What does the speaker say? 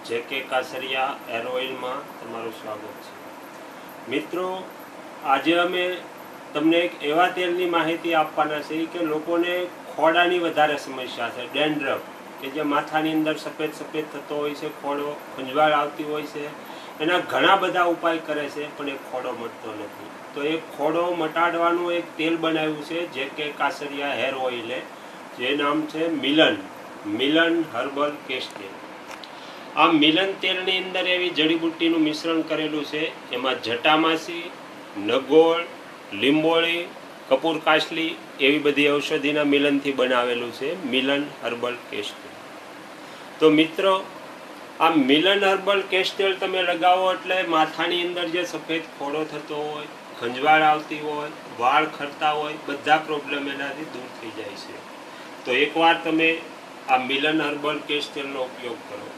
જે.કે. કાસરિયા hair ઓઇલમાં તમારું સ્વાગત છે. મિત્રો, આજે અમે તમને એક એવા તેલની માહિતી આપવાના છે કે લોકોને ખોડાની વધારે સમસ્યા છે, ડેન્ડ્રફ, કે જે માથાની અંદર સફેદ સફેદ થતો હોય છે, ખોડો ખંજવાળ આવતી હોય છે. એના ઘણા બધા ઉપાય કરે છે પણ એ ખોડો મટતો નથી. તો એ ખોડો મટાડવાનું એક તેલ બનાવ્યું છે જે.કે. કાસરિયા હેર ઓઇલે, જે નામ છે મિલન હર્બલ કેસ્ટેલ. આ મિલન તેલની અંદર એવી જડીબુટ્ટીનું મિશ્રણ કરેલું છે. એમાં જટામાસી, નગોળ, લીંબોળી, કપૂર કાસલી એવી બધી ઔષધિના મિલનથી બનાવેલું છે મિલન હર્બલ કેસ્ટેલ. તો મિત્રો, આ મિલન હર્બલ કેસ્ટેલ તમે લગાવો એટલે માથાની અંદર જે સફેદ ખોડો થતો હોય, ખંજવાળ આવતી હોય, વાળ ખરતા હોય, બધા પ્રોબ્લેમ એનાથી દૂર થઈ જાય છે. તો એકવાર તમે આ મિલન હર્બલ કેસ્ટેલનો ઉપયોગ કરો.